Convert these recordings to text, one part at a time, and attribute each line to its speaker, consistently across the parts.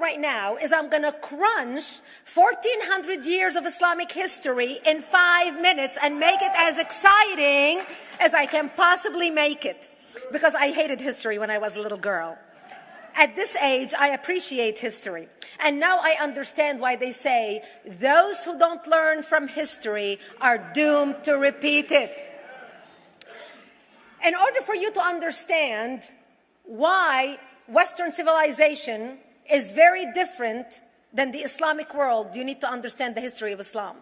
Speaker 1: right now is I'm going to crunch 1,400 years of Islamic history in 5 minutes and make it as exciting as I can possibly make it. Because I hated history when I was a little girl. At this age, I appreciate history. And now I understand why they say those who don't learn from history are doomed to repeat it. In order for you to understand why Western civilization is very different than the Islamic world, you need to understand the history of Islam.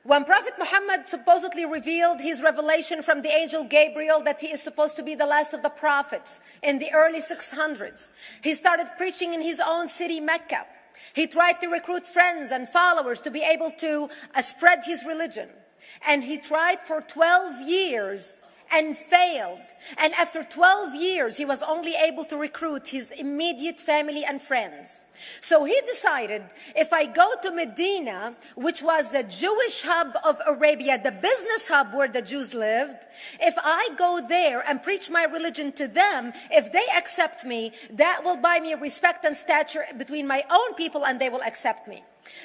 Speaker 1: When Prophet Muhammad supposedly revealed his revelation from the angel Gabriel that he is supposed to be the last of the prophets in the early 600s, he started preaching in his own city, Mecca. He tried to recruit friends and followers to be able to spread his religion. And he tried for 12 years and failed. And after 12 years, he was only able to recruit his immediate family and friends. So he decided, if I go to Medina, which was the Jewish hub of Arabia, the business hub where the Jews lived, if I go there and preach my religion to them, if they accept me, that will buy me respect and stature between my own people, and they will accept me.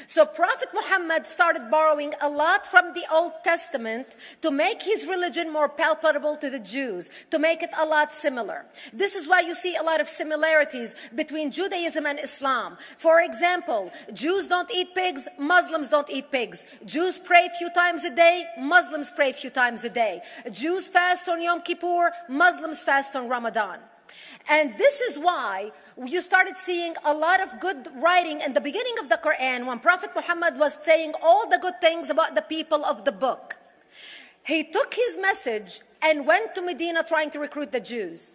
Speaker 1: So Prophet Muhammad started borrowing a lot from the Old Testament to make his religion more palpable to the Jews, to make it a lot similar. This is why you see a lot of similarities between Judaism and Islam. For example, Jews don't eat pigs, Muslims don't eat pigs. Jews pray a few times a day, Muslims pray a few times a day. Jews fast on Yom Kippur, Muslims fast on Ramadan. And this is why you started seeing a lot of good writing in the beginning of the Quran when Prophet Muhammad was saying all the good things about the people of the book. He took his message and went to Medina trying to recruit the Jews,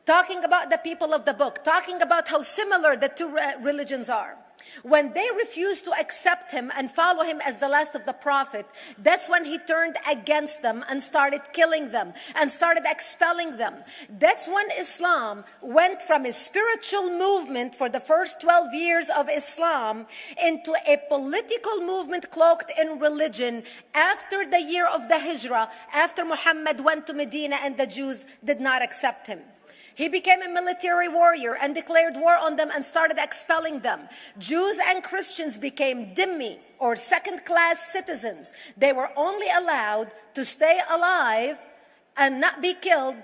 Speaker 1: talking about the people of the book, talking about how similar the two religions are. When they refused to accept him and follow him as the last of the prophet, that's when he turned against them and started killing them and started expelling them. That's when Islam went from a spiritual movement for the first 12 years of Islam into a political movement cloaked in religion after the year of the Hijrah, after Muhammad went to Medina and the Jews did not accept him. He became a military warrior and declared war on them and started expelling them. Jews and Christians became dhimmi, or second-class citizens. They were only allowed to stay alive and not be killed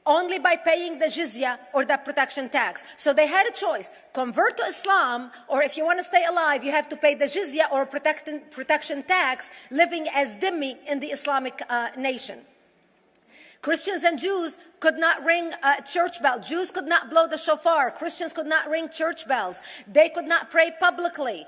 Speaker 1: only by paying the jizya, or the protection tax. So they had a choice: convert to Islam, or if you want to stay alive, you have to pay the jizya or protection tax, living as dhimmi in the Islamic nation. Christians and Jews could not ring church bells. Jews could not blow the shofar. Christians could not ring church bells. They could not pray publicly.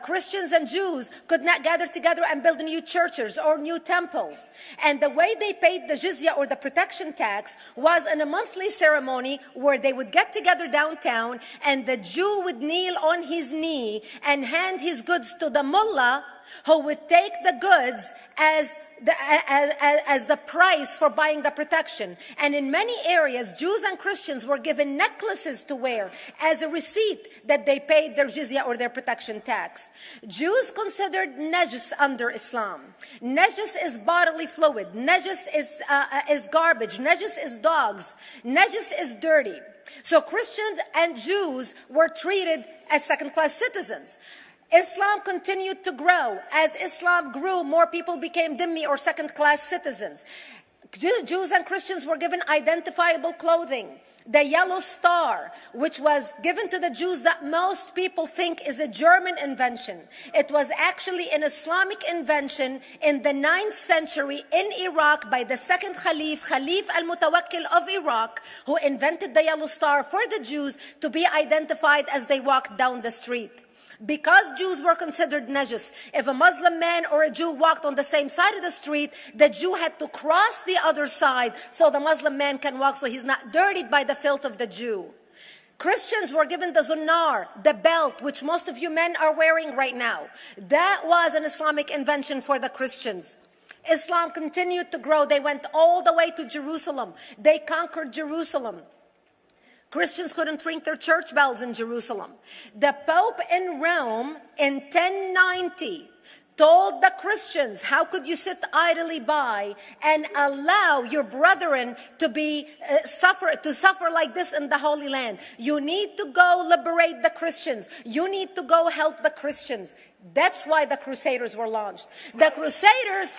Speaker 1: Christians and Jews could not gather together and build new churches or new temples. And the way they paid the jizya, or the protection tax, was in a monthly ceremony where they would get together downtown and the Jew would kneel on his knee and hand his goods to the mullah, who would take the goods as the price for buying the protection. And in many areas, Jews and Christians were given necklaces to wear as a receipt that they paid their jizya, or their protection tax. Jews considered najis under Islam. Najis is bodily fluid. Najis is garbage. Najis is dogs. Najis is dirty. So Christians and Jews were treated as second-class citizens. Islam continued to grow. As Islam grew, more people became dhimmi, or second-class citizens. Jews and Christians were given identifiable clothing. The yellow star, which was given to the Jews, that most people think is a German invention. It was actually an Islamic invention in the 9th century in Iraq by the second Khalif al-Mutawakkil of Iraq, who invented the yellow star for the Jews to be identified as they walked down the street. Because Jews were considered najis, if a Muslim man or a Jew walked on the same side of the street, the Jew had to cross the other side so the Muslim man can walk, so he's not dirtied by the filth of the Jew. Christians were given the zunnar, the belt, which most of you men are wearing right now. That was an Islamic invention for the Christians. Islam continued to grow. They went all the way to Jerusalem. They conquered Jerusalem. Christians couldn't ring their church bells in Jerusalem. The Pope in Rome in 1090 told the Christians, how could you sit idly by and allow your brethren to suffer like this in the Holy Land? You need to go liberate the Christians. You need to go help the Christians. That's why the Crusaders were launched. The Crusaders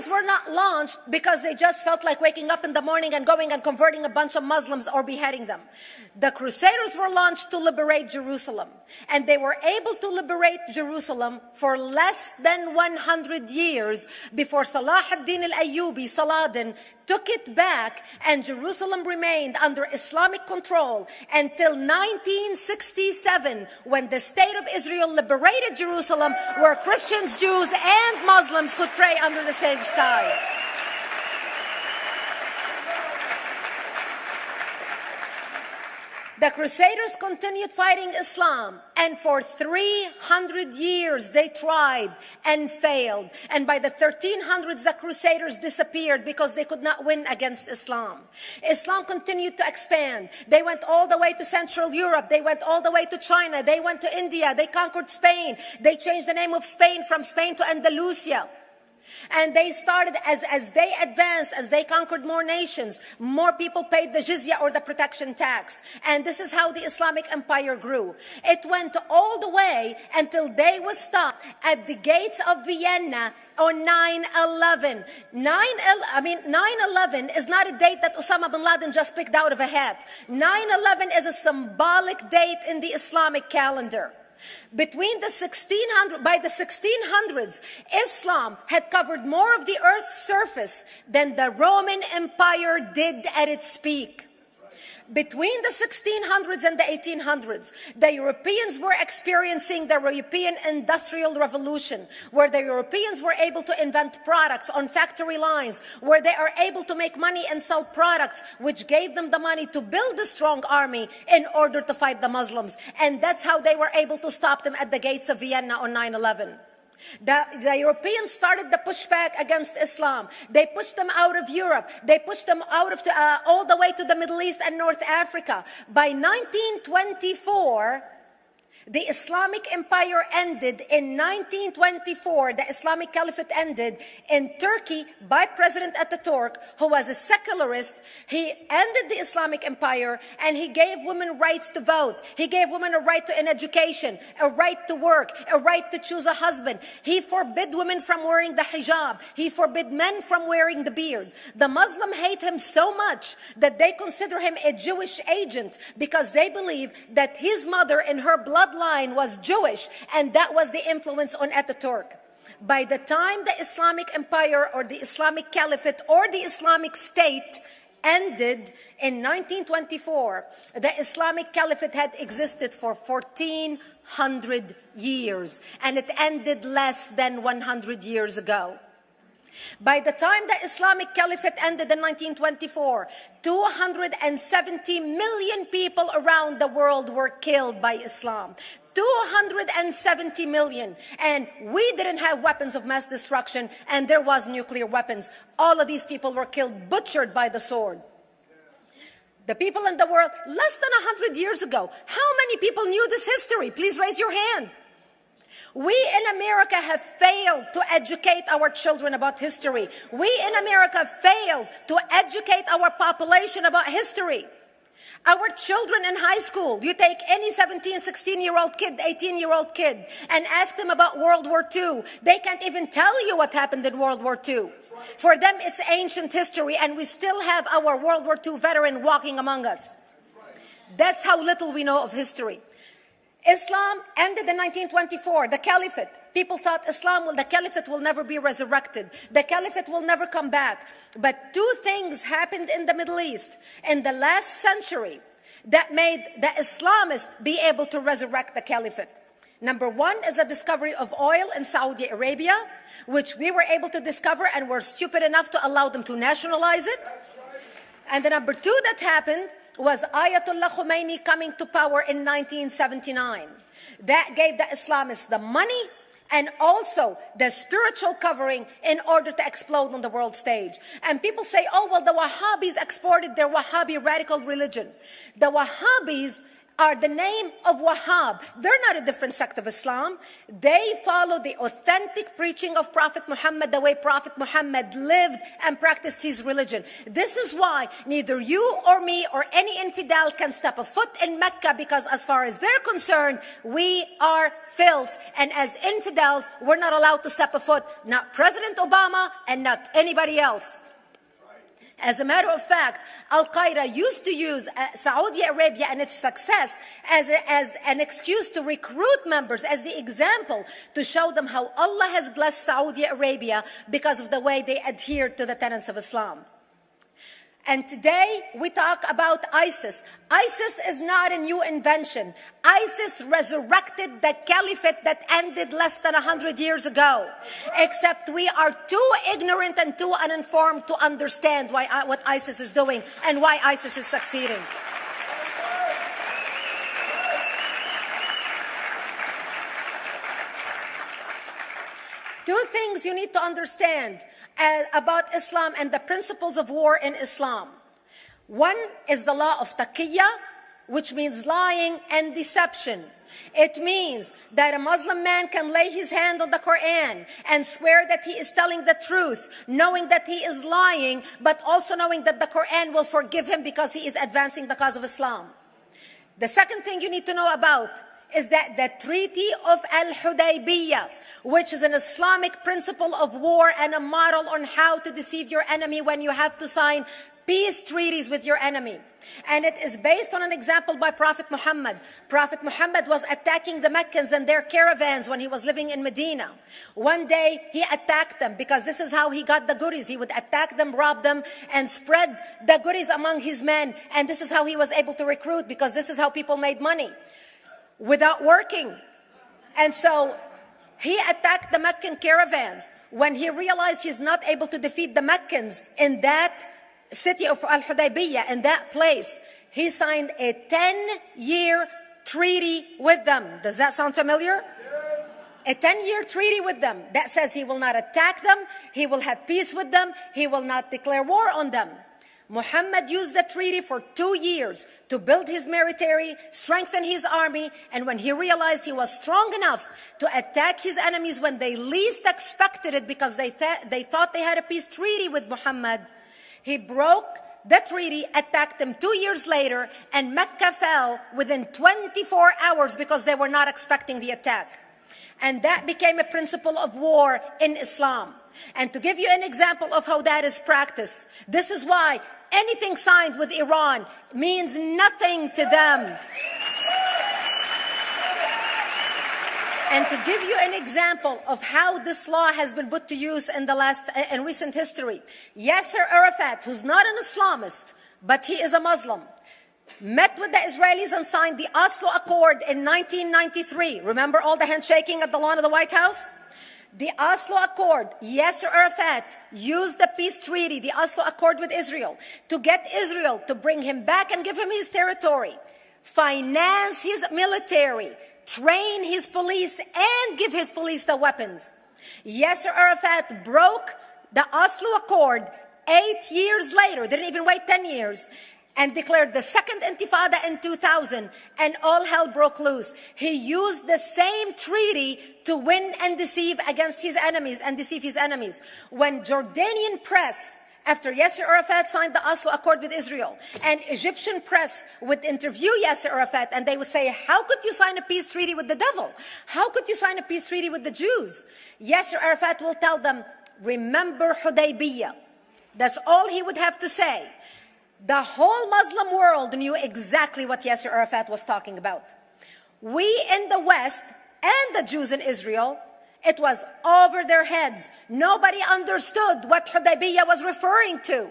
Speaker 1: were not launched because they just felt like waking up in the morning and going and converting a bunch of Muslims or beheading them. The Crusaders were launched to liberate Jerusalem. And they were able to liberate Jerusalem for less than 100 years before Salah ad-Din al-Ayyubi, Saladin, took it back, and Jerusalem remained under Islamic control until 1967, when the State of Israel liberated Jerusalem, where Christians, Jews, and Muslims could pray under the same sky. The Crusaders continued fighting Islam, and for 300 years they tried and failed. And by the 1300s, the Crusaders disappeared because they could not win against Islam. Islam continued to expand. They went all the way to Central Europe. They went all the way to China. They went to India. They conquered Spain. They changed the name of Spain from Spain to Andalusia. And they started, as they advanced, as they conquered more nations, more people paid the jizya, or the protection tax. And this is how the Islamic Empire grew. It went all the way until they was stopped at the gates of Vienna on 9/11. 9/11 is not a date that Osama bin Laden just picked out of a hat. 9/11 is a symbolic date in the Islamic calendar. By the 1600s, Islam had covered more of the earth's surface than the Roman Empire did at its peak. Between the 1600s and the 1800s, the Europeans were experiencing the European Industrial Revolution, where the Europeans were able to invent products on factory lines, where they are able to make money and sell products, which gave them the money to build a strong army in order to fight the Muslims. And that's how they were able to stop them at the gates of Vienna on 9/11. The Europeans started the pushback against Islam. They pushed them out of Europe. They pushed them out of all the way to the Middle East and North Africa. By 1924, the Islamic Empire ended. In 1924, the Islamic Caliphate ended in Turkey by President Ataturk, who was a secularist. He ended the Islamic Empire, and he gave women rights to vote. He gave women a right to an education, a right to work, a right to choose a husband. He forbid women from wearing the hijab. He forbid men from wearing the beard. The Muslims hate him so much that they consider him a Jewish agent, because they believe that his mother in her bloodline was Jewish, and that was the influence on Ataturk. By the time the Islamic Empire, or the Islamic Caliphate, or the Islamic State ended in 1924, the Islamic Caliphate had existed for 1400 years, and it ended less than 100 years ago. By the time the Islamic Caliphate ended in 1924, 270 million people around the world were killed by Islam. 270 million. And we didn't have weapons of mass destruction, and there was nuclear weapons. All of these people were killed, butchered by the sword. The people in the world, less than 100 years ago, how many people knew this history? Please raise your hand. We in America have failed to educate our children about history. We in America failed to educate our population about history. Our children in high school, you take any 17, 16-year-old kid, 18-year-old kid, and ask them about World War II. They can't even tell you what happened in World War II. For them, it's ancient history, and we still have our World War II veteran walking among us. That's how little we know of history. Islam ended in 1924, the Caliphate. People thought the Caliphate will never be resurrected. The Caliphate will never come back. But two things happened in the Middle East in the last century that made the Islamists be able to resurrect the Caliphate. Number one is the discovery of oil in Saudi Arabia, which we were able to discover and were stupid enough to allow them to nationalize it. And the number two that happened was Ayatollah Khomeini coming to power in 1979. That gave the Islamists the money and also the spiritual covering in order to explode on the world stage. And people say, oh, well, the Wahhabis exported their Wahhabi radical religion. The Wahhabis are the name of Wahhab. They're not a different sect of Islam. They follow the authentic preaching of Prophet Muhammad, the way Prophet Muhammad lived and practiced his religion. This is why neither you or me or any infidel can step a foot in Mecca, because as far as they're concerned, we are filth. And as infidels, we're not allowed to step a foot, not President Obama and not anybody else. As a matter of fact, Al-Qaeda used to use Saudi Arabia and its success as an excuse to recruit members, as the example to show them how Allah has blessed Saudi Arabia because of the way they adhere to the tenets of Islam. And today we talk about ISIS. ISIS is not a new invention. ISIS resurrected the caliphate that ended less than 100 years ago. Except we are too ignorant and too uninformed to understand what ISIS is doing and why ISIS is succeeding. Two things you need to understand about Islam and the principles of war in Islam. One is the law of taqiyya, which means lying and deception. It means that a Muslim man can lay his hand on the Quran and swear that he is telling the truth, knowing that he is lying, but also knowing that the Quran will forgive him because he is advancing the cause of Islam. The second thing you need to know about is that the Treaty of Al-Hudaybiyah, which is an Islamic principle of war and a model on how to deceive your enemy when you have to sign peace treaties with your enemy. And it is based on an example by Prophet Muhammad. Prophet Muhammad was attacking the Meccans and their caravans when he was living in Medina. One day he attacked them because this is how he got the goodies. He would attack them, rob them, and spread the goodies among his men. And this is how he was able to recruit, because this is how people made money without working. And so he attacked the Meccan caravans. When he realized he's not able to defeat the Meccans in that city of Al-Hudaybiyah, in that place, he signed a 10-year treaty with them. Does that sound familiar? A 10-year treaty with them that says he will not attack them, he will have peace with them, he will not declare war on them. Muhammad used the treaty for 2 years to build his military, strengthen his army, and when he realized he was strong enough to attack his enemies when they least expected it, because they thought they had a peace treaty with Muhammad, he broke the treaty, attacked them 2 years later, and Mecca fell within 24 hours because they were not expecting the attack. And that became a principle of war in Islam. And to give you an example of how that is practiced, this is why anything signed with Iran means nothing to them. And to give you an example of how this law has been put to use in recent history, Yasser Arafat, who's not an Islamist, but he is a Muslim, met with the Israelis and signed the Oslo Accord in 1993. Remember all the handshaking at the lawn of the White House? The Oslo Accord, Yasser Arafat used the peace treaty, the Oslo Accord with Israel, to get Israel to bring him back and give him his territory, finance his military, train his police, and give his police the weapons. Yasser Arafat broke the Oslo Accord 8 years later, didn't even wait 10 years, and declared the second intifada in 2000, and all hell broke loose. He used the same treaty to win and deceive against his enemies and deceive his enemies. When Jordanian press, after Yasser Arafat signed the Oslo Accord with Israel, and Egyptian press would interview Yasser Arafat, and they would say, how could you sign a peace treaty with the devil? How could you sign a peace treaty with the Jews? Yasser Arafat will tell them, remember Hudaybiyah. That's all he would have to say. The whole Muslim world knew exactly what Yasser Arafat was talking about. We in the West and the Jews in Israel, it was over their heads. Nobody understood what Hudaybiyah was referring to.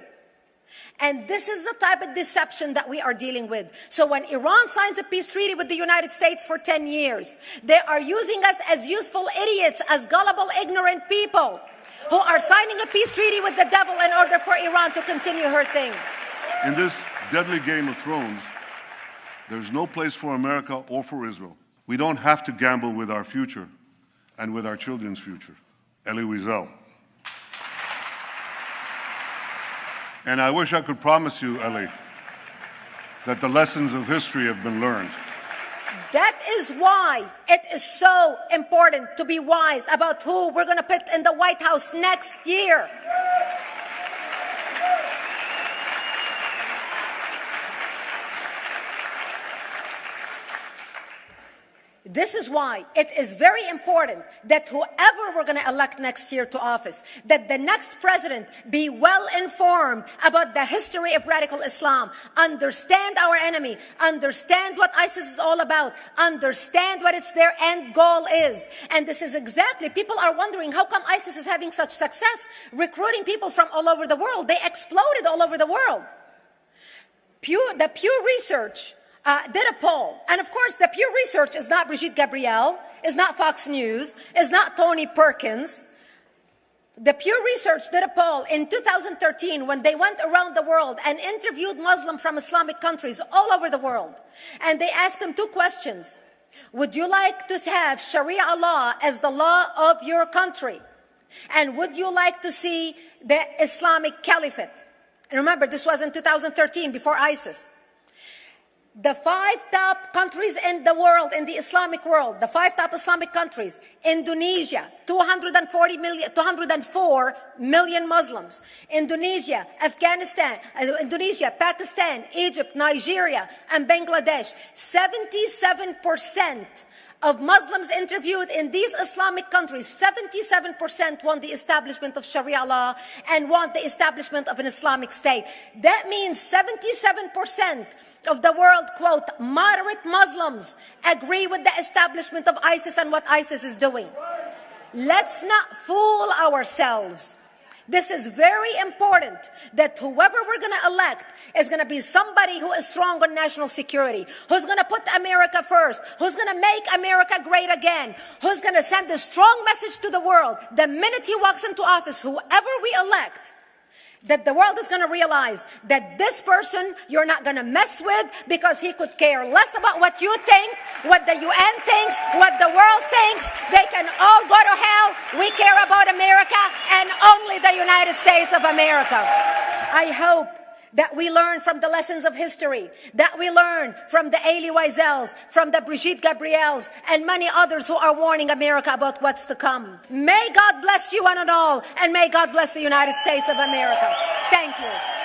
Speaker 1: And this is the type of deception that we are dealing with. So when Iran signs a peace treaty with the United States for 10 years, they are using us as useful idiots, as gullible, ignorant people who are signing a peace treaty with the devil in order for Iran to continue her thing.
Speaker 2: In this deadly game of thrones, there's no place for America or for Israel. We don't have to gamble with our future and with our children's future. Elie Wiesel. And I wish I could promise you, Elie, that the lessons of history have been learned.
Speaker 1: That is why it is so important to be wise about who we're going to put in the White House next year. This is why it is very important that whoever we're going to elect next year to office, that the next president be well informed about the history of radical Islam, understand our enemy, understand what ISIS is all about, understand what their end goal is. And this is exactly, people are wondering how come ISIS is having such success recruiting people from all over the world. They exploded all over the world. The Pew Research did a poll. And of course, the Pew Research is not Brigitte Gabriel, is not Fox News, is not Tony Perkins. The Pew Research did a poll in 2013 when they went around the world and interviewed Muslims from Islamic countries all over the world. And they asked them 2 questions. Would you like to have Sharia law as the law of your country? And would you like to see the Islamic Caliphate? And remember, this was in 2013, before ISIS. The 5 top countries in the world, in the Islamic world, the 5 top Islamic countries: Indonesia, 204 million Muslims. Indonesia, Pakistan, Egypt, Nigeria, and Bangladesh. 77% of Muslims interviewed in these Islamic countries, 77% want the establishment of Sharia law and want the establishment of an Islamic state. That means 77% of the world, quote, moderate Muslims agree with the establishment of ISIS and what ISIS is doing. Let's not fool ourselves. This is very important, that whoever we're going to elect is going to be somebody who is strong on national security, who's going to put America first, who's going to make America great again, who's going to send a strong message to the world. The minute he walks into office, whoever we elect, that the world is going to realize that this person you're not going to mess with, because he could care less about what you think, what the UN thinks, what the world thinks. They can all go to hell. We care about America and only the United States of America. I hope that we learn from the lessons of history, that we learn from the Elie Wiesels, from the Brigitte Gabriels, and many others who are warning America about what's to come. May God bless you one and all, and may God bless the United States of America. Thank you.